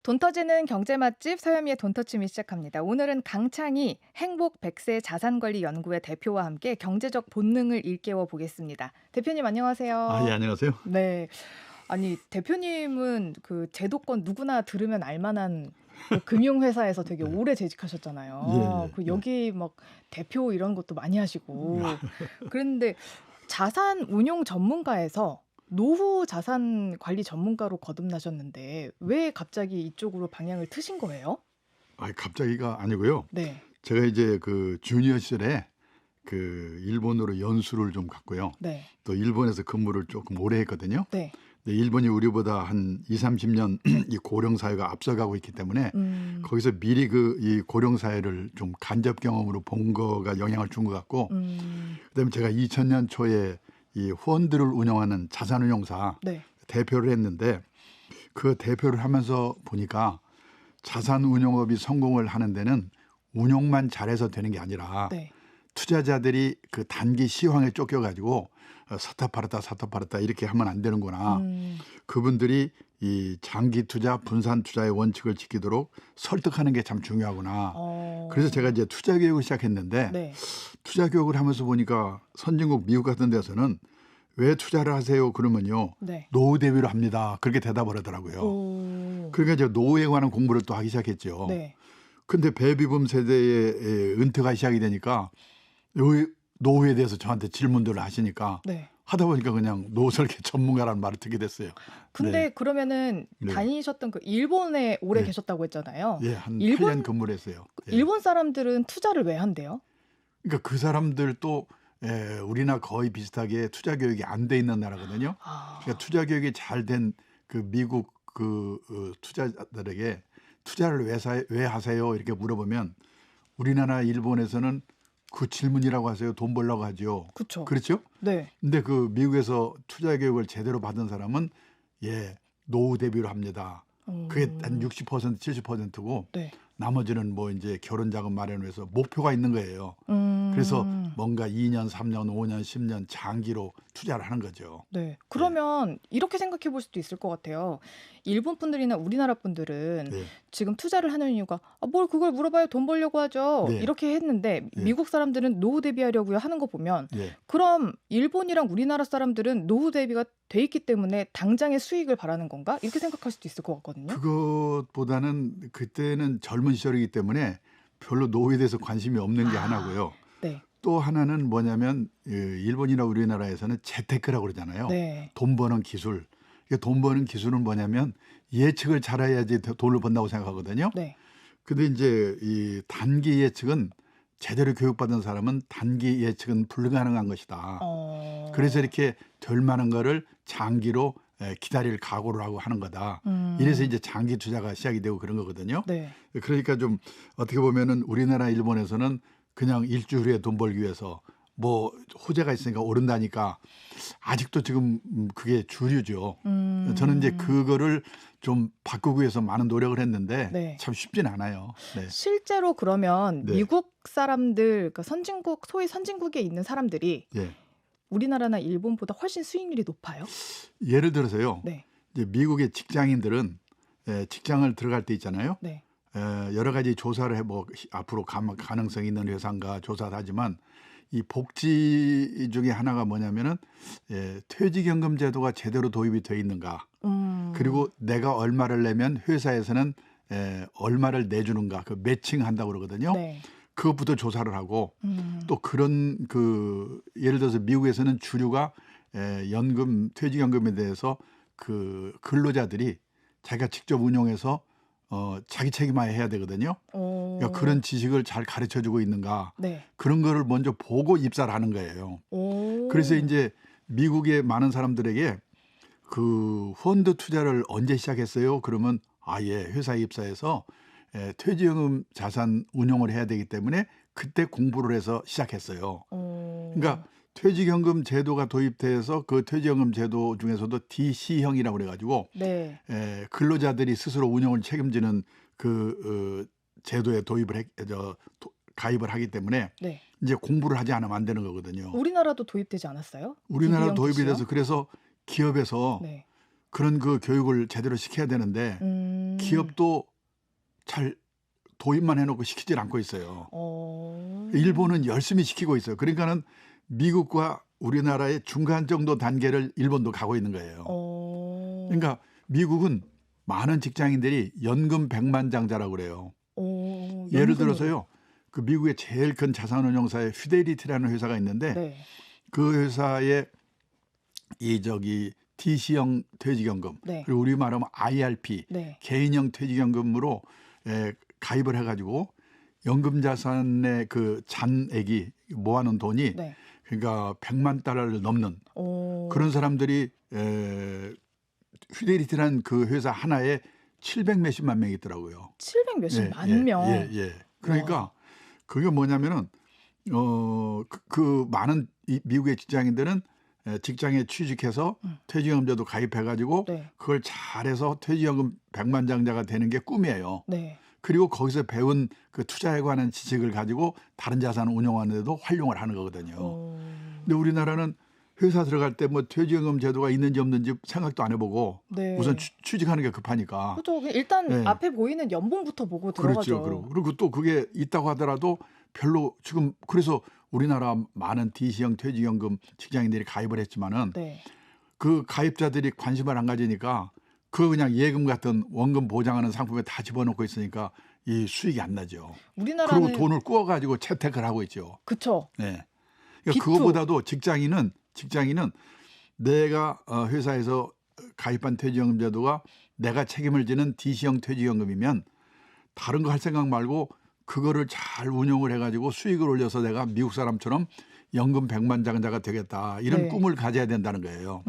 돈 터지는 경제 맛집 서현미의 돈터치미 시작합니다. 오늘은 강창희 행복 100세 자산관리연구회 대표와 함께 경제적 본능을 일깨워 보겠습니다. 대표님 아, 예, 안녕하세요. 안녕하세요. 네. 아니 대표님은 그 제도권 누구나 들으면 알만한 그 금융회사에서 되게 네. 오래 예, 재직하셨잖아요. 예, 그 예. 여기 막 대표 이런 것도 많이 하시고 그런데 자산 운용 전문가에서 노후 자산 관리 전문가로 거듭나셨는데 왜 갑자기 이쪽으로 방향을 트신 거예요? 아, 갑자기가 아니고요. 네. 제가 이제 그 주니어 시절에 그 일본으로 연수를 좀 갔고요. 네. 또 일본에서 근무를 조금 오래 했거든요. 네. 근데 일본이 우리보다 한 20-30년 이 고령 사회가 앞서가고 있기 때문에 음. 거기서 미리 그 이 고령 사회를 좀 간접 경험으로 본 거가 영향을 준 것 같고, 그다음에 제가 2000년 초에 이 펀드를 운영하는 자산운용사 네. 대표를 했는데, 그 대표를 하면서 보니까 자산운용업이 성공을 하는 데는 운용만 잘해서 되는 게 아니라 네. 투자자들이 그 단기 시황에 쫓겨가지고 사타 팔았다 이렇게 하면 안 되는구나. 그분들이 이 장기 투자, 분산 투자의 원칙을 지키도록 설득하는 게 참 중요하구나. 그래서 제가 이제 투자 교육을 시작했는데, 네. 투자 교육을 하면서 보니까 선진국 미국 같은 데서는 왜 투자를 하세요? 그러면요, 네. 노후 대비로 합니다. 그렇게 대답을 하더라고요. 오. 그러니까 이제 노후에 관한 공부를 또 하기 시작했죠. 네. 근데 베이비붐 세대의 은퇴가 시작이 되니까 요 노후에 대해서 저한테 질문들을 하시니까 네. 하다 보니까 그냥 노후 설계 전문가라는 말을 듣게 됐어요. 근데 네. 그러면은 네. 다니셨던 그 일본에 오래 네. 계셨다고 했잖아요. 예, 한 일본 8년 근무를 했어요. 예. 일본 사람들은 투자를 왜 한대요? 그러니까 그 사람들도 우리나 거의 비슷하게 투자 교육이 안 돼 있는 나라거든요. 아. 그러니까 투자 교육이 잘 된 그 미국 투자자들에게 투자를 왜 하세요? 이렇게 물어보면 우리나라 일본에서는 그 질문이라고 하세요. 돈 벌려고 하죠. 그쵸. 그렇죠? 네. 근데 그 미국에서 투자 교육을 제대로 받은 사람은 노후 대비로 합니다. 그게 한 60%, 70%고 네. 나머지는 뭐 이제 결혼 자금 마련을 위해서 목표가 있는 거예요. 그래서 뭔가 2년, 3년, 5년, 10년 장기로 투자를 하는 거죠. 네. 그러면 이렇게 생각해 볼 수도 있을 것 같아요. 일본 분들이나 우리나라 분들은 네. 지금 투자를 하는 이유가 뭘 그걸 물어봐요. 돈 벌려고 하죠. 네. 이렇게 했는데 네. 미국 사람들은 노후 대비하려고요 하는 거 보면 예. 그럼 일본이랑 우리나라 사람들은 노후 대비가 돼 있기 때문에 당장의 수익을 바라는 건가? 이렇게 생각할 수도 있을 것 같거든요. 그것보다는 그때는 젊은 시절이기 때문에 별로 노후에 대해서 관심이 없는 게 하나고요. 네. 또 하나는 뭐냐면 일본이나 우리나라에서는 재테크라고 그러잖아요. 네. 돈 버는 기술. 돈 버는 기술은 뭐냐면 예측을 잘해야지 돈을 번다고 생각하거든요. 네. 근데 이제 이 단기 예측은 제대로 교육받은 사람은 단기 예측은 불가능한 것이다. 그래서 이렇게 될 만한 거를 장기로 기다릴 각오를 하고 하는 거다. 이래서 이제 장기 투자가 시작이 되고 그런 거거든요. 네. 그러니까 좀 어떻게 보면은 우리나라 일본에서는 그냥 일주일 후에 돈 벌기 위해서 뭐 호재가 있으니까 오른다니까 아직도 지금 그게 주류죠. 저는 이제 그거를 좀 바꾸기 위해서 많은 노력을 했는데 네. 참 쉽진 않아요. 네. 실제로 그러면 네. 미국 사람들, 그러니까 선진국, 소위 선진국에 있는 사람들이 예. 우리나라나 일본보다 훨씬 수익률이 높아요? 예를 들어서요. 네. 이제 미국의 직장인들은 직장을 들어갈 때 있잖아요. 네. 여러 가지 조사를 해뭐 앞으로 가능성 있는 회사인가 조사를 하지만 이 복지 중에 하나가 뭐냐면은 퇴직연금 제도가 제대로 도입이 돼 있는가. 그리고 내가 얼마를 내면 회사에서는 얼마를 내주는가. 그 매칭한다고 그러거든요. 네. 그것부터 조사를 하고 또 그런 예를 들어서 미국에서는 주류가 퇴직연금에 대해서 그 근로자들이 자기가 직접 운용해서 자기 책임하에 해야 되거든요. 그러니까 그런 지식을 잘 가르쳐주고 있는가. 네. 그런 거를 먼저 보고 입사를 하는 거예요. 오. 그래서 이제 미국의 많은 사람들에게 그 펀드 투자를 언제 시작했어요? 그러면 회사에 입사해서 퇴직연금 자산 운용을 해야 되기 때문에 그때 공부를 해서 시작했어요. 그러니까 퇴직연금 제도가 도입돼서 그 퇴직연금 제도 중에서도 DC형이라고 그래가지고 네. 근로자들이 스스로 운영을 책임지는 제도에 가입을 하기 때문에 네. 이제 공부를 하지 않으면 안 되는 거거든요. 우리나라도 도입되지 않았어요? 우리나라 DB형 도입이 DC형? 돼서 그래서 기업에서 네. 그런 그 교육을 제대로 시켜야 되는데 기업도 잘 도입만 해놓고 시키질 않고 있어요. 일본은 열심히 시키고 있어요. 그러니까는 미국과 우리나라의 중간 정도 단계를 일본도 가고 있는 거예요. 그러니까 미국은 많은 직장인들이 연금 백만장자라고 그래요. 예를 들어서요. 그 미국의 제일 큰 자산운용사의 휘데리티라는 회사가 있는데 네. 그 회사의 DC형 퇴직연금 네. 그리고 우리 말하면 IRP 네. 개인형 퇴직연금으로 가입을 해가지고 연금 자산의 그 잔액이 모아놓은 돈이 네. 그러니까 100만 달러를 넘는 그런 사람들이 휘데리티라는 그 회사 하나에 700 몇십만 명이 있더라고요. 700 몇십만 명. 그러니까 와. 그게 뭐냐면은 그 많은 미국의 직장인들은 직장에 취직해서 퇴직연금제도 가입해가지고 네. 그걸 잘해서 퇴직연금 백만장자가 되는 게 꿈이에요. 네. 그리고 거기서 배운 그 투자에 관한 지식을 가지고 다른 자산을 운용하는 데도 활용을 하는 거거든요. 근데 우리나라는 회사 들어갈 때 뭐 퇴직연금 제도가 있는지 없는지 생각도 안 해보고 네. 우선 취직하는 게 급하니까. 그렇죠. 일단 네. 앞에 보이는 연봉부터 보고 들어가죠. 그렇죠. 그리고 또 그게 있다고 하더라도 별로 지금 그래서 우리나라 많은 DC형 퇴직연금 직장인들이 가입을 했지만은 네. 그 가입자들이 관심을 안 가지니까 그거 그냥 예금 같은 원금 보장하는 상품에 다 집어넣고 있으니까 이 수익이 안 나죠. 우리나라는 그리고 돈을 구워가지고 채택을 하고 있죠. 그렇죠. 네. 그러니까 그거보다도 직장인은 내가 회사에서 가입한 퇴직연금 제도가 내가 책임을 지는 DC형 퇴직연금이면 다른 거 할 생각 말고 그거를 잘 운용을 해가지고 수익을 올려서 내가 미국 사람처럼 연금 백만장자가 되겠다 이런 네. 꿈을 가져야 된다는 거예요.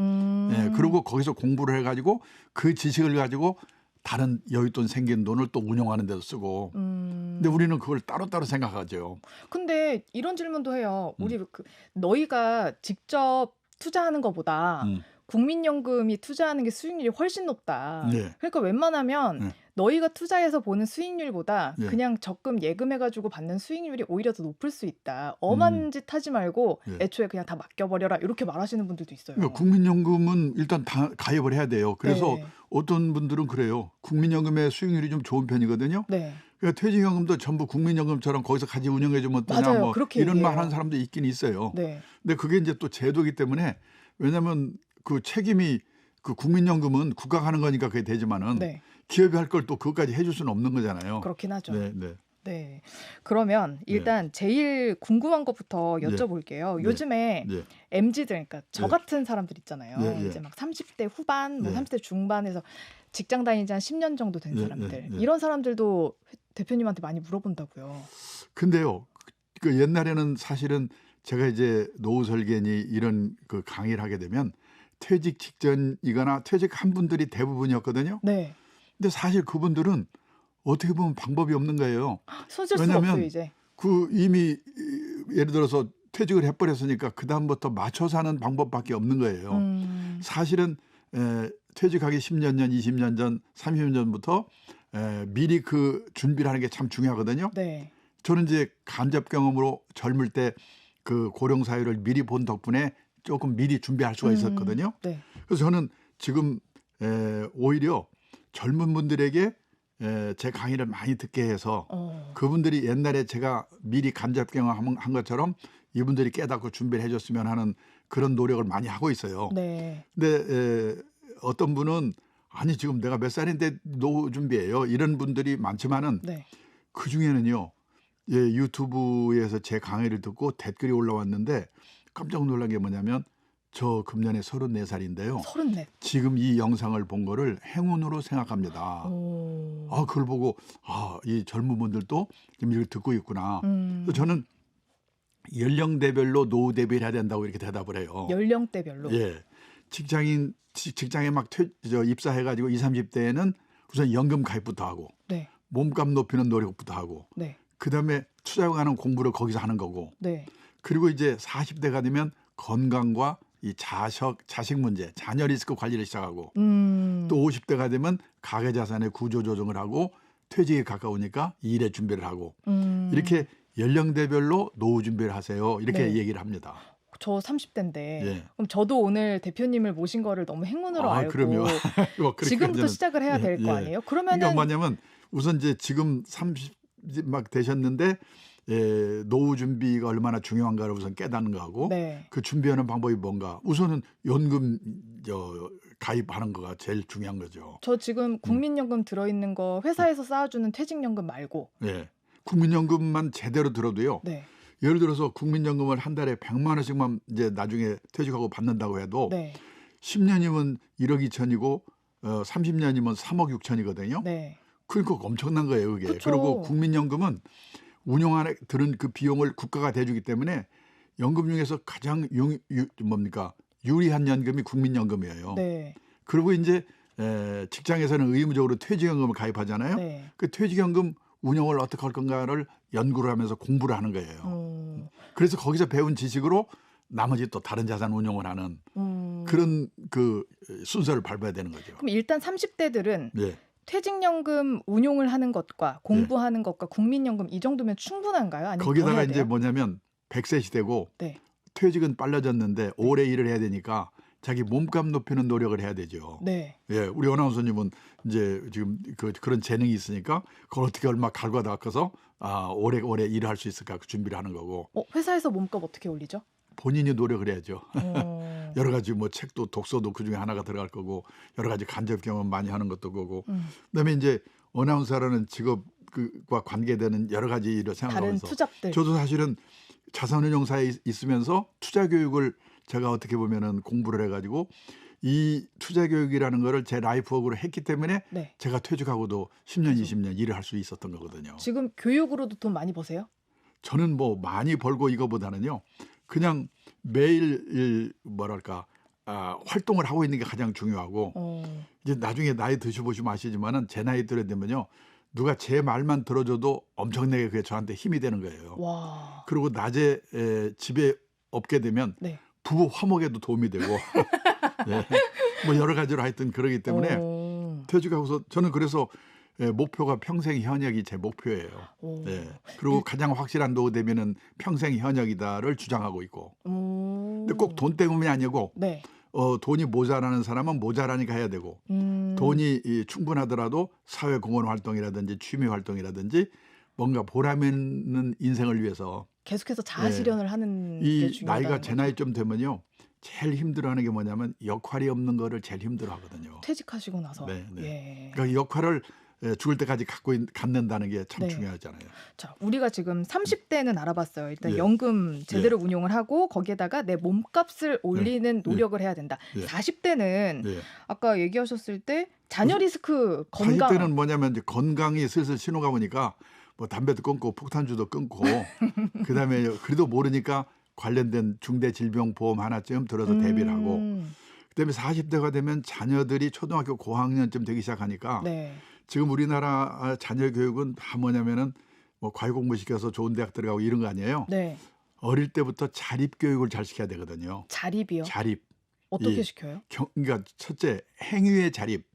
그리고 거기서 공부를 해가지고 그 지식을 가지고 다른 여윳돈 생긴 돈을 또 운용하는 데도 쓰고. 근데 우리는 그걸 따로따로 생각하죠. 근데 이런 질문도 해요. 우리 너희가 직접 투자하는 것보다 국민연금이 투자하는 게 수익률이 훨씬 높다. 네. 그러니까 웬만하면 너희가 투자해서 보는 수익률보다 그냥 적금 예금해가지고 받는 수익률이 오히려 더 높을 수 있다. 엄한 짓 하지 말고 애초에 그냥 다 맡겨버려라. 이렇게 말하시는 분들도 있어요. 그러니까 국민연금은 일단 다 가입을 해야 돼요. 그래서 어떤 분들은 그래요. 국민연금의 수익률이 좀 좋은 편이거든요. 네. 그러니까 퇴직연금도 전부 국민연금처럼 거기서 같이 운영해주면 어떠냐 맞아요. 뭐 그렇게 이런 말 얘기해요. 하는 사람도 있긴 있어요. 네. 근데 그게 이제 또 제도이기 때문에 왜냐하면 그 책임이 그 국민연금은 국가가 하는 거니까 그게 되지만은 기업이 할 걸 또 그것까지 해줄 수는 없는 거잖아요. 그렇긴 하죠. 네. 네. 그러면 일단 제일 궁금한 것부터 여쭤볼게요. 요즘에 MZ들, 그러니까 저 같은 사람들 있잖아요. 이제 막 30대 후반, 뭐 30대 중반에서 직장 다닌 지 한 10년 정도 된 사람들. 이런 사람들도 대표님한테 많이 물어본다고요. 근데요. 그 옛날에는 사실은 제가 이제 노후 설계니 이런 그 강의를 하게 되면 퇴직 직전이거나 퇴직한 분들이 대부분이었거든요. 네. 근데 사실 그분들은 어떻게 보면 방법이 없는 거예요. 손쓸 수가 없어요, 왜냐하면 이제. 그 이미 예를 들어서 퇴직을 해버렸으니까 그 다음부터 맞춰 사는 방법밖에 없는 거예요. 사실은 퇴직하기 10년 전, 20년 전, 30년 전부터 미리 그 준비를 하는 게 참 중요하거든요. 네. 저는 이제 간접 경험으로 젊을 때 그 고령 사회를 미리 본 덕분에 조금 미리 준비할 수가 있었거든요. 네. 그래서 저는 지금 오히려 젊은 분들에게 제 강의를 많이 듣게 해서 그분들이 옛날에 제가 미리 간접 경험한 것처럼 이분들이 깨닫고 준비를 해줬으면 하는 그런 노력을 많이 하고 있어요. 네. 근데 어떤 분은 아니 지금 내가 몇 살인데 노후 준비해요. 이런 분들이 많지만은 그 중에는요. 유튜브에서 제 강의를 듣고 댓글이 올라왔는데 깜짝 놀란 게 뭐냐면 저 금년에 34살인데요. 34. 지금 이 영상을 본 거를 행운으로 생각합니다. 그걸 보고 이 젊은 분들도 지금 이걸 듣고 있구나. 그래서 저는 연령대별로 노후 대비를 해야 된다고 이렇게 대답을 해요. 연령대별로. 직장에 막 입사해가지고 20, 30대에는 우선 연금 가입부터 하고 몸값 높이는 노력부터 하고 그다음에 투자에 관한 공부를 거기서 하는 거고 그리고 이제 40대가 되면 건강과 이 자식 문제, 자녀 리스크 관리를 시작하고 또 50대가 되면 가계 자산의 구조 조정을 하고 퇴직에 가까우니까 일에 준비를 하고 이렇게 연령대별로 노후 준비를 하세요. 이렇게 얘기를 합니다. 저 30대인데 예. 그럼 저도 오늘 대표님을 모신 거를 너무 행운으로 아, 알고 그럼요. 뭐 지금부터 시작을 해야 될 거 아니에요? 그러니까 그러면은 뭐냐면 우선 이제 지금 30 막 되셨는데 노후 준비가 얼마나 중요한가를 우선 깨닫는 거하고 네. 그 준비하는 방법이 뭔가 우선은 연금 가입하는 거가 제일 중요한 거죠. 저 지금 국민연금 들어있는 거 회사에서 쌓아주는 퇴직연금 말고 예. 국민연금만 제대로 들어도요. 네. 예를 들어서 국민연금을 한 달에 100만 원씩만 이제 나중에 퇴직하고 받는다고 해도 네. 10년이면 1억 2천이고 30년이면 3억 6천이거든요. 네. 그러니까 엄청난 거예요, 그게. 그쵸. 그리고 국민연금은 운영하는 드는 그 비용을 국가가 대주기 때문에 연금 중에서 가장 유리한 연금이 국민연금이에요. 네. 그리고 이제 직장에서는 의무적으로 퇴직연금을 가입하잖아요. 네. 그 퇴직연금 운영을 어떻게 할 건가를 연구를 하면서 공부를 하는 거예요. 그래서 거기서 배운 지식으로 나머지 또 다른 자산 운용을 하는 그런 그 순서를 밟아야 되는 거죠. 그럼 일단 30대들은 예. 퇴직연금 운용을 하는 것과 공부하는 것과 국민연금 이 정도면 충분한가요? 아니면 더 거기다가 해야 이제 돼요? 뭐냐면 100세 시대고 네. 퇴직은 빨라졌는데 오래 일을 해야 되니까 자기 몸값 높이는 노력을 해야 되죠. 네. 예, 우리 아나운서님은 이제 지금 그런 재능이 있으니까 그걸 어떻게 얼마 갈고 닦아서 오래 일을 할 수 있을까 그 준비를 하는 거고 회사에서 몸값 어떻게 올리죠? 본인이 노력을 해야죠. 어. 여러 가지 뭐 책도 독서도 그 중에 하나가 들어갈 거고 여러 가지 간접 경험 많이 하는 것도 거고 그다음에 이제 아나운서라는 직업과 관계되는 여러 가지 일을 다른 생각하면서 투잡들. 저도 사실은 자산운용사에 있으면서 투자 교육을 제가 어떻게 보면은 공부를 해가지고 이 투자 교육이라는 거를 제 라이프워크로 했기 때문에 네. 제가 퇴직하고도 10년, 20년 일을 할 수 있었던 거거든요. 지금 교육으로도 돈 많이 버세요? 저는 뭐 많이 벌고 이거보다는요. 그냥 매일 뭐랄까 활동을 하고 있는 게 가장 중요하고 이제 나중에 나이 드셔보시면 아시지만은 제 나이 들에 되면요. 누가 제 말만 들어줘도 엄청나게 그게 저한테 힘이 되는 거예요. 와. 그리고 낮에 집에 없게 되면 네. 부부 화목에도 도움이 되고 예. 뭐 여러 가지로 하여튼 그러기 때문에 퇴직하고서 저는 그래서 목표가 평생 현역이 제 목표예요. 예. 그리고 가장 확실한 노후 대비는 평생 현역이다를 주장하고 있고. 근데 꼭 돈 때문이 아니고 네. 돈이 모자라는 사람은 모자라니까 해야 되고 돈이 충분하더라도 사회 공헌 활동이라든지 취미 활동이라든지 뭔가 보람 있는 인생을 위해서 계속해서 자아 실현을 하는 게 이 중요하다는 나이가 제 거죠. 나이쯤 되면요. 제일 힘들어하는 게 뭐냐면 역할이 없는 거를 제일 힘들어하거든요. 퇴직하시고 나서. 네, 네. 예. 그러니까 이 역할을 죽을 때까지 갖는다는 게 참 네. 중요하잖아요. 자, 우리가 지금 30대는 알아봤어요. 일단 예. 연금 제대로 운용을 하고 거기에다가 내 몸값을 올리는 노력을 해야 된다. 예. 40대는 예. 아까 얘기하셨을 때 자녀 리스크, 건강. 40대는 뭐냐면 이제 건강이 슬슬 신호가 오니까 뭐 담배도 끊고 폭탄주도 끊고 그다음에 그래도 모르니까 관련된 중대질병보험 하나쯤 들어서 대비를 하고 그다음에 40대가 되면 자녀들이 초등학교 고학년쯤 되기 시작하니까 네. 지금 우리나라 자녀 교육은 다 뭐냐면은 뭐 과외 공부 시켜서 좋은 대학 들어가고 이런 거 아니에요. 네. 어릴 때부터 자립 교육을 잘 시켜야 되거든요. 자립이요? 자립. 어떻게 시켜요? 그러니까 첫째 행위의 자립.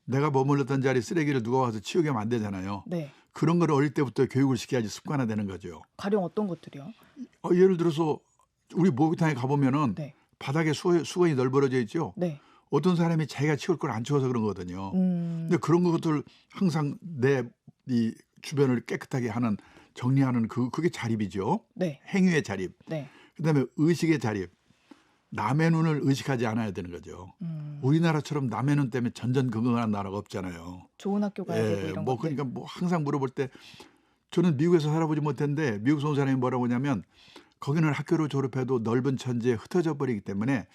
내가 머물렀던 자리 쓰레기를 누가 와서 치우게 하면 안 되잖아요. 네. 그런 걸 어릴 때부터 교육을 시켜야지 습관화되는 거죠. 가령 어떤 것들이요? 예를 들어서 우리 목욕탕에 가보면은 네. 바닥에 수건이 널브러져 있죠. 네. 어떤 사람이 자기가 치울 걸 안 치워서 그런 거거든요. 근데 그런 것들 항상 내 이 주변을 깨끗하게 하는 정리하는 그게 자립이죠. 네. 행위의 자립. 네. 그다음에 의식의 자립. 남의 눈을 의식하지 않아야 되는 거죠. 우리나라처럼 남의 눈 때문에 전전긍긍하는 나라가 없잖아요. 좋은 학교 가야 되고 이런 뭐 것들. 그러니까 뭐 항상 물어볼 때 저는 미국에서 살아보지 못했는데 미국 온 사람이 뭐라고 하냐면 거기는 학교를 졸업해도 넓은 천지에 흩어져 버리기 때문에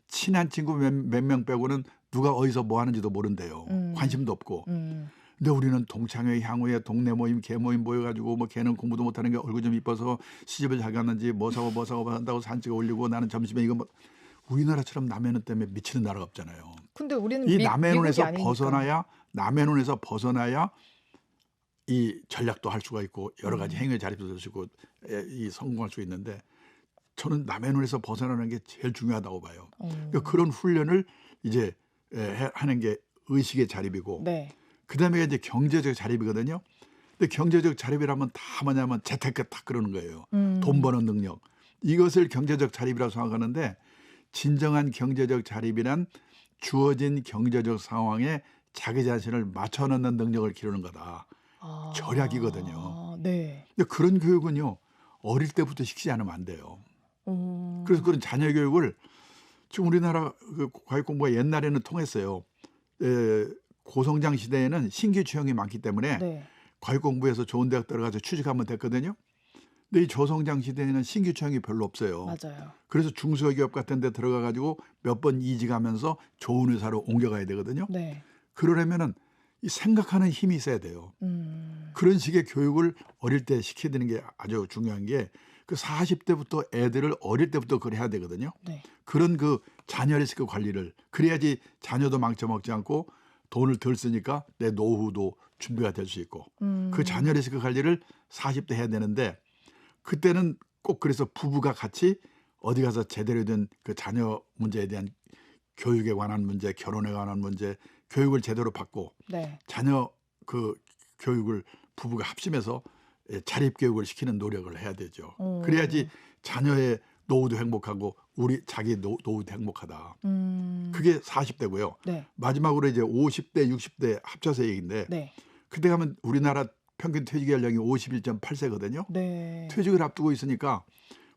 친한 친구 몇 명 빼고는 누가 어디서 뭐 하는지도 모른대요. 관심도 없고. 근데 우리는 동창회 향후에 동네 모임 개 모임 모여가지고 뭐 걔는 공부도 못하는 게 얼굴 좀 이뻐서 시집을 잘 갔는지 뭐 사고 한다고 사진 찍어 올리고 나는 점심에 이거 뭐 우리나라처럼 남의 눈 때문에 미치는 나라가 없잖아요. 근데 우리는 이 남의 미국이 눈에서 아니니까. 남의 눈에서 벗어나야 이 전략도 할 수가 있고 여러 가지 행위의 자립도 될 수 있고 이 성공할 수 있는데 저는 남의 눈에서 벗어나는 게 제일 중요하다고 봐요. 그러니까 그런 훈련을 이제 하는 게 의식의 자립이고 네. 그다음에 이제 경제적 자립이거든요. 근데 경제적 자립이라면 다 뭐냐면 재테크 딱 그러는 거예요. 돈 버는 능력. 이것을 경제적 자립이라고 생각하는데 진정한 경제적 자립이란 주어진 경제적 상황에 자기 자신을 맞춰놓는 능력을 기르는 거다. 절약이거든요. 네. 근데 그런 교육은요. 어릴 때부터 시키지 않으면 안 돼요. 그래서 그런 자녀 교육을 지금 우리나라 그 과외 공부가 옛날에는 통했어요. 고성장 시대에는 신규 취업이 많기 때문에 네. 과외 공부해서 좋은 대학 들어가서 취직하면 됐거든요. 근데 이 저성장 시대에는 신규 취업이 별로 없어요. 맞아요. 그래서 중소기업 같은 데 들어가 가지고 몇 번 이직하면서 좋은 회사로 옮겨가야 되거든요. 네. 그러려면은 이 생각하는 힘이 있어야 돼요. 음. 그런 식의 교육을 어릴 때 시켜야 되는 게 아주 중요한 게 그 40대부터 애들을 어릴 때부터 그걸 해야 되거든요. 네. 그런 그 자녀 리스크 관리를 그래야지 자녀도 망쳐먹지 않고 돈을 덜 쓰니까 내 노후도 준비가 될 수 있고 그 자녀 리스크 관리를 40대 해야 되는데 그때는 꼭 그래서 부부가 같이 어디 가서 제대로 된 그 자녀 문제에 대한 교육에 관한 문제, 결혼에 관한 문제, 교육을 제대로 받고 네. 자녀 그 교육을 부부가 합심해서 자립 교육을 시키는 노력을 해야 되죠. 그래야지 자녀의 노후도 행복하고 우리 자기 노후도 행복하다. 그게 40대고요. 네. 마지막으로 이제 50대, 60대 합쳐서 얘기인데 네. 그때 가면 우리나라 평균 퇴직 연령이 51.8세거든요. 네. 퇴직을 앞두고 있으니까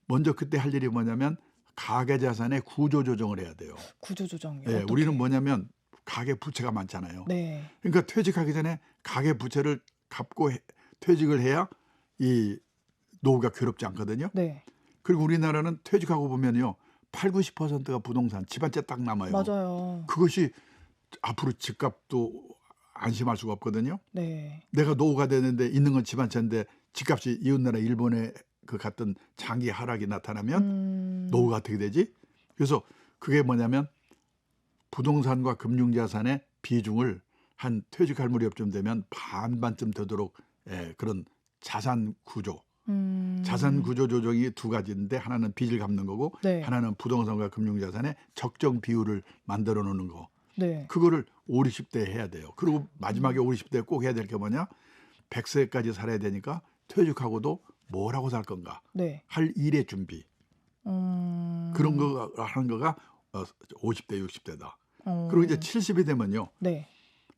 먼저 그때 할 일이 뭐냐면 가계 자산의 구조 조정을 해야 돼요. 구조 조정이요. 예, 어떻게? 우리는 뭐냐면 가계 부채가 많잖아요. 네. 그러니까 퇴직하기 전에 가계 부채를 갚고 퇴직을 해야 이 노후가 괴롭지 않거든요. 네. 그리고 우리나라는 퇴직하고 보면요. 8, 90%가 부동산, 집안채 딱 남아요. 맞아요. 그것이 앞으로 집값도 안심할 수가 없거든요. 네. 내가 노후가 되는데 있는 건 집안채인데 집값이 이웃나라 일본에 그 같은 장기 하락이 나타나면 노후가 어떻게 되지? 그래서 그게 뭐냐면 부동산과 금융자산의 비중을 한 퇴직할 무렵쯤 되면 반반쯤 되도록 그런 자산 구조 조정이 두 가지인데 하나는 빚을 갚는 거고 네. 하나는 부동산과 금융자산의 적정 비율을 만들어 놓는 거. 네. 그거를 5, 60대에 해야 돼요. 그리고 마지막에 5, 60대에 꼭 해야 될 게 뭐냐? 100세까지 살아야 되니까 퇴직하고도 뭘 하고 살 건가? 네. 할 일의 준비. 그런 거 하는 거가 50대, 60대다. 그리고 이제 70이 되면요. 네.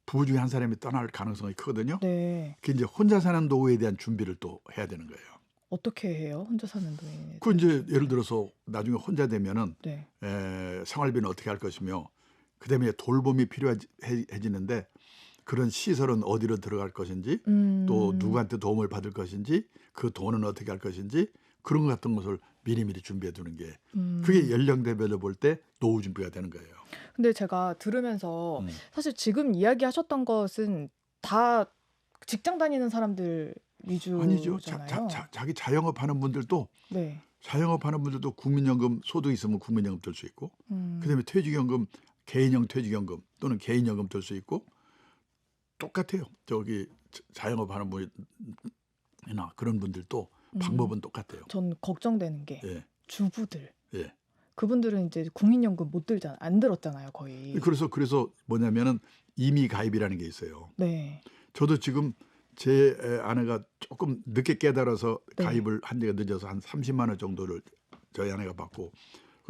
부부 중에 한 사람이 떠날 가능성이 크거든요. 네. 그 이제 혼자 사는 노후에 대한 준비를 또 해야 되는 거예요. 어떻게 해요? 혼자 사는 노인에 그 이제 예를 들어서 나중에 혼자 되면은 네. 생활비는 어떻게 할 것이며 그다음에 돌봄이 필요해지는데 그런 시설은 어디로 들어갈 것인지 또 누구한테 도움을 받을 것인지 그 돈은 어떻게 할 것인지 그런 것 같은 것을 미리미리 준비해 두는 게 그게 연령대별로 볼 때 노후 준비가 되는 거예요. 근데 제가 들으면서 사실 지금 이야기하셨던 것은 다 직장 다니는 사람들 아니죠. 위주잖아요. 자기 자영업하는 분들도 네. 국민연금 소득 있으면 국민연금 들 수 있고 그다음에 퇴직연금 개인형 퇴직연금 또는 개인연금 들 수 있고 똑같아요. 저기 자영업하는 분이나 그런 분들도 방법은 똑같아요. 전 걱정되는 게 예. 주부들. 예. 그분들은 이제 국민연금 안 들었잖아요, 거의. 그래서 뭐냐면은 임의 가입이라는 게 있어요. 네. 저도 지금 제 아내가 조금 늦게 깨달아서 네. 가입을 한 지가 늦어서 한 30만 원 정도를 저희 아내가 받고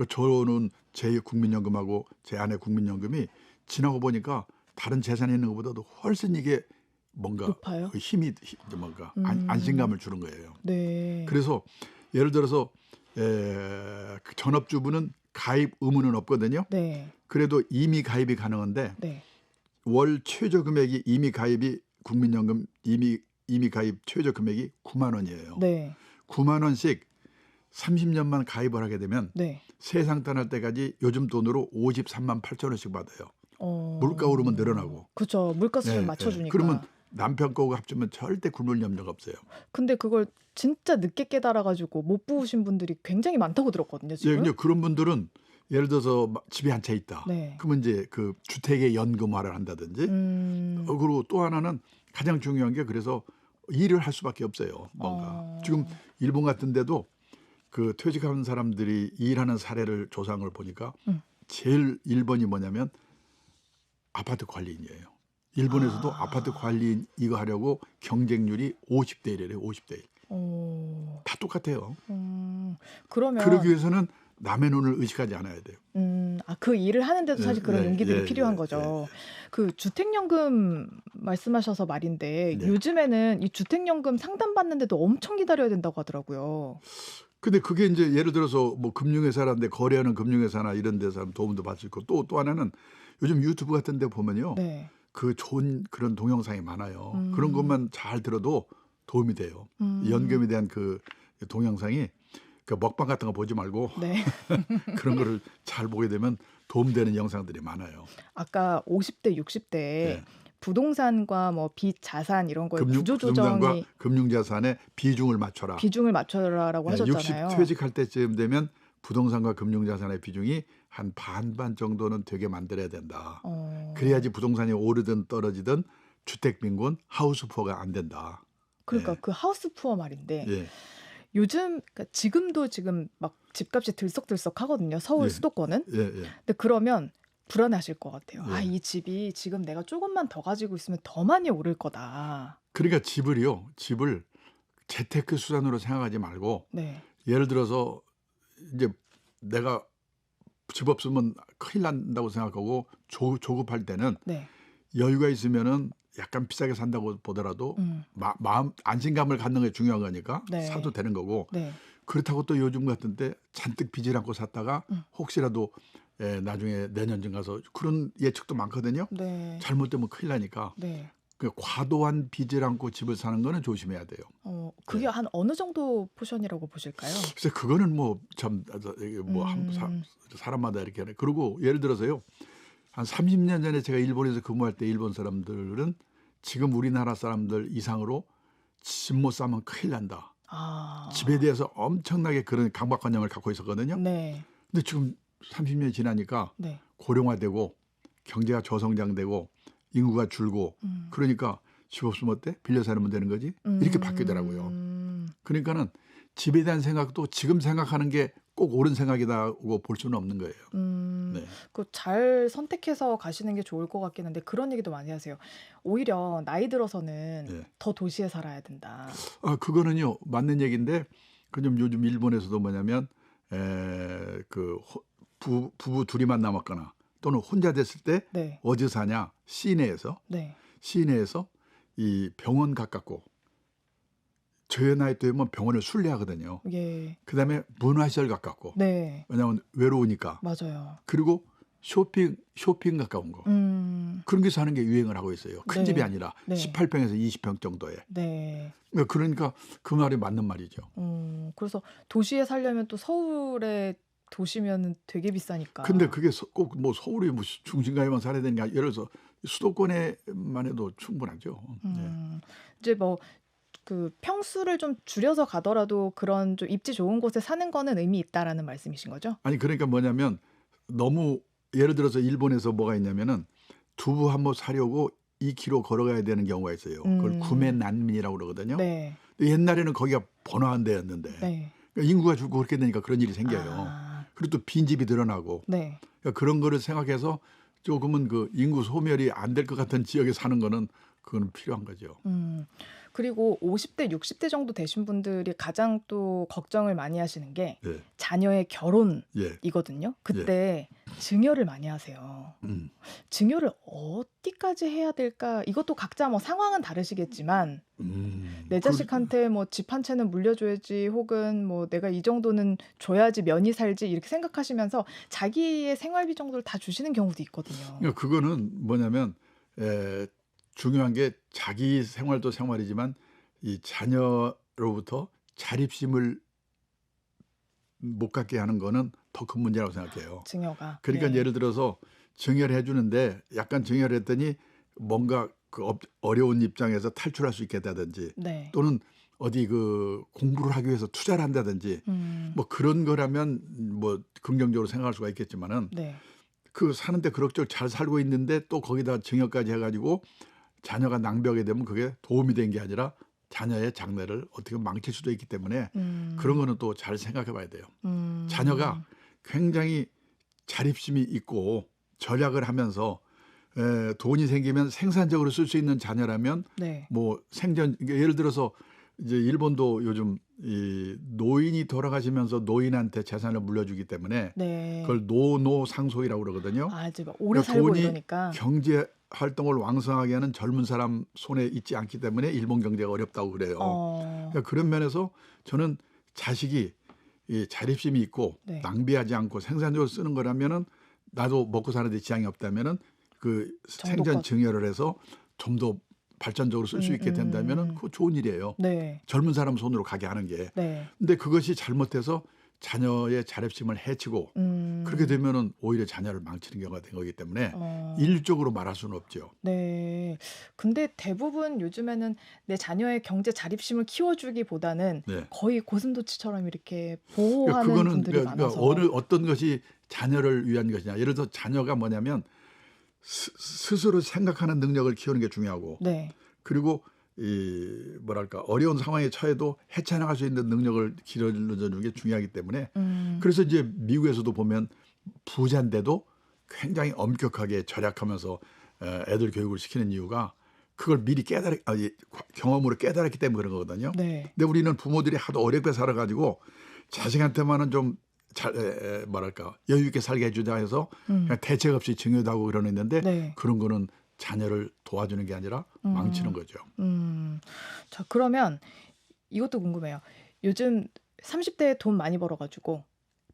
저는 제 국민연금하고 제 아내 국민연금이 지나고 보니까 다른 재산이 있는 것보다도 훨씬 이게 뭔가 높아요? 힘이 뭔가 안심감을 주는 거예요. 네. 그래서 예를 들어서 그 전업주부는 가입 의무는 없거든요. 네. 그래도 임의 가입이 가능한데 네. 월 최저 금액이 임의 가입이 국민연금 임의 가입 최저 금액이 9만 원이에요. 네. 9만 원씩 30년만 가입을 하게 되면 네. 세상 떠날 때까지 요즘 돈으로 53만 8천 원씩 받아요. 물가 오르면 늘어나고. 그렇죠. 물가수를 네, 맞춰주니까. 그러면 남편 거하고 합치면 절대 굶을 염려가 없어요. 근데 그걸 진짜 늦게 깨달아가지고 못 부으신 분들이 굉장히 많다고 들었거든요. 지금. 이제 그런 분들은 예를 들어서 집에 한 채 있다. 네. 그러면 이제 그 주택의 연금화를 한다든지. 그리고 또 하나는 가장 중요한 게 그래서 일을 할 수밖에 없어요. 뭔가 지금 일본 같은 데도 그 퇴직하는 사람들이 일하는 사례를 조사한 걸 보니까 제일 1번이 뭐냐면 아파트 관리인이에요. 일본에서도 아파트 관리인 이거 하려고 경쟁률이 50대 1이래요. 50대 1. 다 똑같아요. 그러면 그러기 위해서는 남의 눈을 의식하지 않아야 돼요. 그 일을 하는데도 예, 사실 그런 예, 용기들이 예, 필요한 예, 거죠. 그 주택연금 말씀하셔서 말인데 네. 요즘에는 이 주택연금 상담받는데도 엄청 기다려야 된다고 하더라고요. 근데 그게 이제 예를 들어서 뭐 금융회사라는데 거래하는 금융회사나 이런 데서 도움도 받을 수 있고 또 하나는 요즘 유튜브 같은 데 보면요. 네. 그 좋은 그런 동영상이 많아요. 그런 음, 것만 잘 들어도 도움이 돼요. 이 음, 연금에 대한 그 동영상이 그 먹방 같은 거 보지 말고 네. 그런 거를 잘 보게 되면 도움되는 영상들이 많아요. 아까 50대, 60대에 예. 부동산과 뭐 빚, 자산 이런 거의 부동산과 구조조정이 금융자산의 비중을 맞춰라. 비중을 맞춰라라고 예, 60 하셨잖아요. 퇴직할 때쯤 되면 부동산과 금융자산의 비중이 한 반반 정도는 되게 만들어야 된다. 어, 그래야지 부동산이 오르든 떨어지든 주택 빈곤, 하우스 푸어가 안 된다. 그러니까 예, 그 하우스 푸어 말인데 예, 요즘 그러니까 지금도 지금 막 집값이 들썩들썩 하거든요. 서울 예, 수도권은. 예, 예, 근데 그러면 불안하실 것 같아요. 예. 이 집이 지금 내가 조금만 더 가지고 있으면 더 많이 오를 거다. 그러니까 집을 재테크 수단으로 생각하지 말고 네. 예를 들어서 이제 내가 집 없으면 큰일 난다고 생각하고 조급할 때는 네. 여유가 있으면은 약간 비싸게 산다고 보더라도 음. 마음 안심감을 갖는 게 중요한 거니까 네. 사도 되는 거고 네. 그렇다고 또 요즘 같은 때 잔뜩 빚을 안고 샀다가 혹시라도 나중에 내년쯤 가서 그런 예측도 많거든요. 네. 잘못되면 큰일 나니까 네. 그 과도한 빚을 안고 집을 사는 거는 조심해야 돼요. 그게 예. 한 어느 정도 포션이라고 보실까요? 글쎄 그거는 뭐 참 뭐 사람마다 이렇게 하네. 그리고 예를 들어서요. 한 30년 전에 제가 일본에서 근무할 때 일본 사람들은 지금 우리나라 사람들 이상으로 집 못 사면 큰일 난다. 집에 아. 대해서 엄청나게 그런 강박관념을 갖고 있었거든요. 네. 근데 지금 30년이 지나니까 네. 고령화되고 경제가 저성장되고 인구가 줄고 음. 그러니까 집 없으면 어때? 빌려 살면 되는 거지? 이렇게 바뀌더라고요. 음. 그러니까는 집에 대한 생각도 지금 생각하는 게 꼭 옳은 생각이라고 볼 수는 없는 거예요. 네. 잘 선택해서 가시는 게 좋을 것 같긴 한데 그런 얘기도 많이 하세요. 오히려 나이 들어서는 네. 더 도시에 살아야 된다. 그거는요 맞는 얘기인데 그좀 요즘 일본에서도 뭐냐면 그 부부 둘이만 남았거나 또는 혼자 됐을 때 네. 어디 사냐 시내에서 네. 이 병원 가깝고 저희 나이 때면 병원을 순례하거든요. 예. 그다음에 문화시설 가깝고 네. 왜냐하면 외로우니까 맞아요. 그리고 쇼핑 가까운 거 그런 게 사는 게 유행을 하고 있어요. 큰 집이 네. 아니라 네. 18평에서 20평 정도에. 네. 그러니까 그 말이 맞는 말이죠. 그래서 도시에 살려면 또 서울에 도시면은 되게 비싸니까. 근데 그게 꼭 뭐 서울이 뭐 중심가에만 살아야 되는 게 아니라 예를 들어서 수도권에만 해도 충분하죠. 네. 이제 뭐 그 평수를 좀 줄여서 가더라도 그런 좀 입지 좋은 곳에 사는 거는 의미 있다라는 말씀이신 거죠? 아니 그러니까 뭐냐면 너무 예를 들어서 일본에서 뭐가 있냐면은 두부 한 번 사려고 2km 걸어가야 되는 경우가 있어요. 그걸 구매 난민이라고 그러거든요. 네. 근데 옛날에는 거기가 번화한 데였는데 네. 그러니까 인구가 줄고 그렇게 되니까 그런 일이 생겨요. 아. 그리고 또 빈집이 늘어나고 네. 그러니까 그런 거를 생각해서 조금은 그 인구 소멸이 안 될 것 같은 지역에 사는 거는 그거는 필요한 거죠. 그리고 50대, 60대 정도 되신 분들이 가장 또 걱정을 많이 하시는 게 예. 자녀의 예. 결혼이거든요. 그때 증여를 많이 하세요. 증여를 어디까지 해야 될까? 이것도 각자 뭐 상황은 다르시겠지만 내 자식한테 뭐 집 한 채는 물려줘야지 혹은 뭐 내가 이 정도는 줘야지 면이 살지 이렇게 생각하시면서 자기의 생활비 정도를 다 주시는 경우도 있거든요. 그러니까 그거는 뭐냐면 중요한 게 자기 생활도 생활이지만 이 자녀로부터 자립심을 못 갖게 하는 거는 더 큰 문제라고 생각해요. 증여가. 그러니까 네. 예를 들어서 증여를 해주는데 약간 증여를 했더니 뭔가 그 어려운 입장에서 탈출할 수 있겠다든지 네. 또는 어디 그 공부를 하기 위해서 투자를 한다든지 뭐 그런 거라면 뭐 긍정적으로 생각할 수가 있겠지만은 네. 그 사는데 그럭저럭 잘 살고 있는데 또 거기다 증여까지 해가지고 자녀가 낭비하게 되면 그게 도움이 된 게 아니라 자녀의 장래를 어떻게 망칠 수도 있기 때문에 그런 거는 또 잘 생각해 봐야 돼요. 자녀가 굉장히 자립심이 있고 절약을 하면서 돈이 생기면 생산적으로 쓸 수 있는 자녀라면 네. 뭐 예를 들어서 이제 일본도 요즘 이 노인이 돌아가시면서 노인한테 재산을 물려주기 때문에 네. 그걸 노노상속이라고 그러거든요. 아, 이제 막 오래 그러니까 살고 돈이 이러니까. 경제 활동을 왕성하게 하는 젊은 사람 손에 있지 않기 때문에 일본 경제가 어렵다고 그래요. 어. 그러니까 그런 면에서 저는 자식이 이 자립심이 있고 네. 낭비하지 않고 생산적으로 쓰는 거라면은 나도 먹고 사는데 지장이 없다면은 그 생전 정도껏. 증여를 해서 좀 더 발전적으로 쓸 수 있게 된다면은 그거 좋은 일이에요. 네. 젊은 사람 손으로 가게 하는 게. 네. 근데 그것이 잘못해서 자녀의 자립심을 해치고 그렇게 되면은 오히려 자녀를 망치는 경우가 된 거기 때문에 어. 일률적으로 말할 수는 없죠. 네. 근데 대부분 요즘에는 내 자녀의 경제 자립심을 키워주기보다는 네. 거의 고슴도치처럼 이렇게 그러니까 보호하는 그거는 분들이 그러니까 많아서. 어떤 것이 자녀를 위한 것이냐. 예를 들어 자녀가 뭐냐면 스스로 생각하는 능력을 키우는 게 중요하고 네. 그리고 이 뭐랄까 어려운 상황에 처해도 헤쳐나갈 수 있는 능력을 길러주는 게 중요하기 때문에 그래서 이제 미국에서도 보면 부자인데도 굉장히 엄격하게 절약하면서 애들 교육을 시키는 이유가 그걸 미리 경험으로 깨달았기 때문에 그런 거거든요. 네. 근데 우리는 부모들이 하도 어렵게 살아가지고 자식한테만은 좀 뭐랄까 여유 있게 살게 해주자 해서 그냥 대책 없이 증여도 하고 그러는데 네. 그런 거는 자녀를 도와주는 게 아니라 망치는 거죠. 자, 그러면 이것도 궁금해요. 요즘 30대에 돈 많이 벌어가지고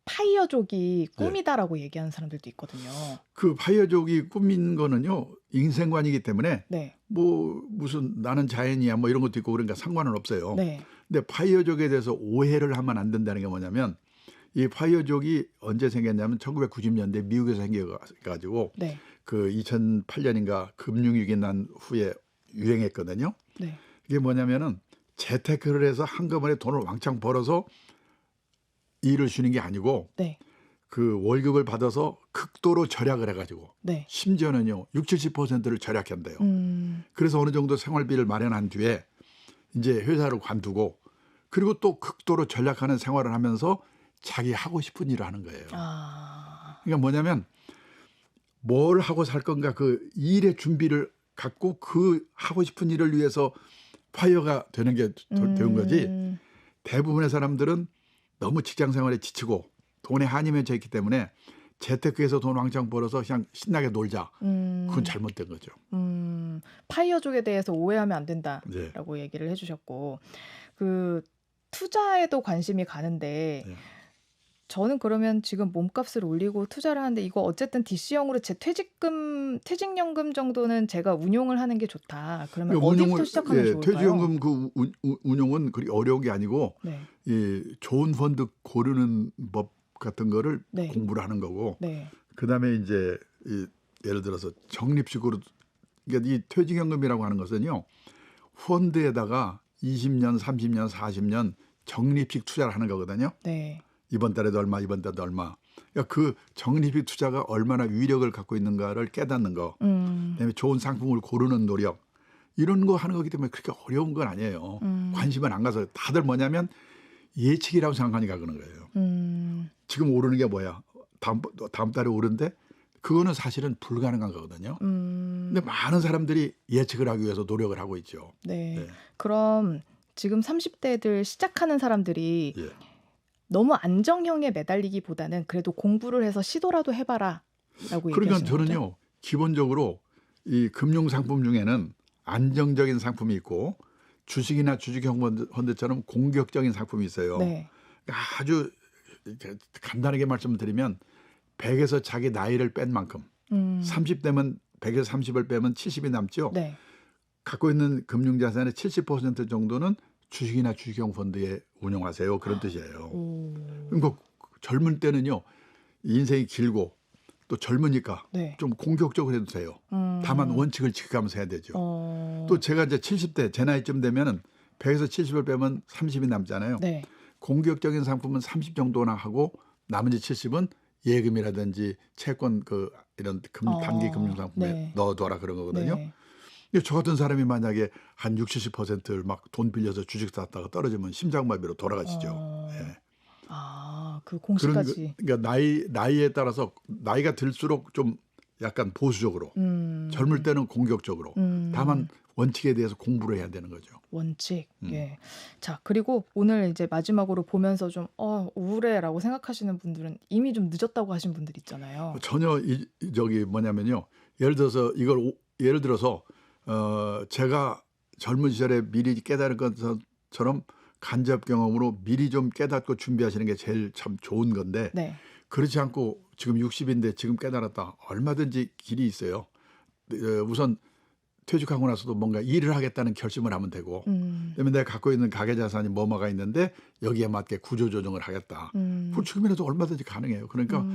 파이어족이 꿈이다라고 얘기하는 사람들도 있거든요. 그 파이어족이 꾸민 거는요 인생관이기 때문에 네. 뭐 무슨 나는 자연이야 뭐 이런 것도 있고 그러니까 상관은 없어요. 네. 근데 파이어족에 대해서 오해를 하면 안 된다는 게 뭐냐면 이 파이어족이 언제 생겼냐면 1990년대 미국에서 생겨가지고 네. 그 2008년인가 금융위기 난 후에 유행했거든요. 네. 이게 뭐냐면은 재테크를 해서 한꺼번에 돈을 왕창 벌어서 일을 쉬는 게 아니고 네. 그 월급을 받아서 극도로 절약을 해가지고 네. 심지어는요 60, 70%를 절약한대요. 그래서 어느 정도 생활비를 마련한 뒤에 이제 회사를 관두고 그리고 또 극도로 절약하는 생활을 하면서 자기 하고 싶은 일을 하는 거예요. 아. 그러니까 뭐냐면 뭘 하고 살 건가 그 일의 준비를 갖고 그 하고 싶은 일을 위해서 파이어가 되는 게 되는 거지. 대부분의 사람들은 너무 직장 생활에 지치고 돈에 한이 맺혀 있기 때문에 재테크에서 돈 왕창 벌어서 그냥 신나게 놀자. 그건 잘못된 거죠. 파이어족에 대해서 오해하면 안 된다라고 네. 얘기를 해주셨고 그 투자에도 관심이 가는데 네. 저는 그러면 지금 몸값을 올리고 투자를 하는데 이거 어쨌든 DC형으로 제 퇴직연금 정도는 제가 운용을 하는 게 좋다. 그러면 어디부터 시작하면 좋을까요? 퇴직연금 그 운용은 그리 어려운 게 아니고 네. 이 좋은 펀드 고르는 법 같은 거를 네. 공부를 하는 거고 네. 그다음에 이제 예를 들어서 적립식으로 그러니까 이 퇴직연금이라고 하는 것은요 펀드에다가 20년, 30년, 40년 적립식 투자를 하는 거거든요. 네. 이번 달에도 얼마, 이번 달에도 얼마. 그러니까 그 적립식 투자가 얼마나 위력을 갖고 있는가를 깨닫는 거. 그다음에 좋은 상품을 고르는 노력. 이런 거 하는 거기 때문에 그렇게 어려운 건 아니에요. 관심은 안 가서 다들 뭐냐면 예측이라고 생각하니까 그러는 거예요. 지금 오르는 게 뭐야? 다음 달에 오른데 그거는 사실은 불가능한 거거든요. 근데 많은 사람들이 예측을 하기 위해서 노력을 하고 있죠. 네. 네. 그럼 지금 30대들 시작하는 사람들이 예. 너무 안정형에 매달리기보다는 그래도 공부를 해서 시도라도 해봐라 라고 그러니까 얘기하시는 거죠? 저는요. 기본적으로 이 금융 상품 중에는 안정적인 상품이 있고 주식이나 주식형 펀드처럼 공격적인 상품이 있어요. 네. 아주 간단하게 말씀드리면 100에서 자기 나이를 뺀 만큼 30대면 100에서 30을 빼면 70이 남죠. 네. 갖고 있는 금융자산의 70% 정도는 주식이나 주식형 펀드에 운용하세요. 그런 뜻이에요. 그러니까 젊은 때는요. 인생이 길고 또 젊으니까 네. 좀 공격적으로 해도 돼요. 다만 원칙을 지켜가면서 해야 되죠. 또 제가 이제 70대 제 나이쯤 되면은 100에서 70을 빼면 30이 남잖아요. 네. 공격적인 상품은 30 정도나 하고 나머지 70은 예금이라든지 채권 이런 단기 금융 상품에 네. 넣어둬라 그런 거거든요. 네. 근데 저 같은 사람이 만약에 한 60, 70%를 막 돈 빌려서 주식 샀다가 떨어지면 심장마비로 돌아가시죠. 예. 아, 그 공시까지. 그러니까 나이에 따라서 나이가 들수록 좀 약간 보수적으로 젊을 때는 공격적으로 다만 원칙에 대해서 공부를 해야 되는 거죠. 원칙. 예. 자, 그리고 오늘 이제 마지막으로 보면서 좀 우울해라고 생각하시는 분들은 이미 좀 늦었다고 하신 분들 있잖아요. 전혀 저기 뭐냐면요. 예를 들어서 제가 젊은 시절에 미리 깨달은 것처럼 간접 경험으로 미리 좀 깨닫고 준비하시는 게 제일 참 좋은 건데 네. 그렇지 않고 지금 60인데 지금 깨달았다. 얼마든지 길이 있어요. 우선 퇴직하고 나서도 뭔가 일을 하겠다는 결심을 하면 되고 그다음에 내가 갖고 있는 가계 자산이 뭐가 있는데 여기에 맞게 구조조정을 하겠다. 그걸 지금이라도 얼마든지 가능해요. 그러니까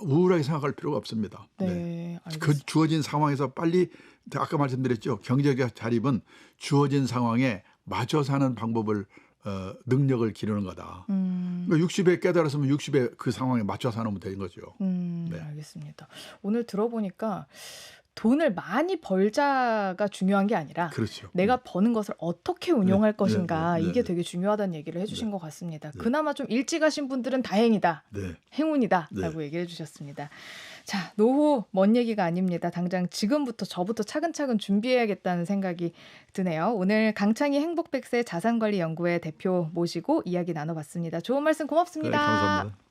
우울하게 생각할 필요가 없습니다. 네. 그 주어진 상황에서 빨리 아까 말씀드렸죠. 경제적 자립은 주어진 상황에 맞춰 사는 방법을 능력을 기르는 거다. 그러니까 60에 깨달았으면 60에 그 상황에 맞춰 사는 되는 거죠. 네. 알겠습니다. 오늘 들어보니까 돈을 많이 벌자가 중요한 게 아니라 그렇죠. 내가 버는 것을 어떻게 운용할 네, 것인가 네, 네, 이게 네. 되게 중요하다는 얘기를 해주신 것 같습니다. 네. 그나마 좀 일찍 하신 분들은 다행이다. 네. 행운이다라고 네. 얘기해 주셨습니다. 자, 노후 먼 얘기가 아닙니다. 당장 지금부터 저부터 차근차근 준비해야겠다는 생각이 드네요. 오늘 강창희 행복백세 자산관리연구회 대표 모시고 이야기 나눠봤습니다. 좋은 말씀 네, 고맙습니다. 감사합니다.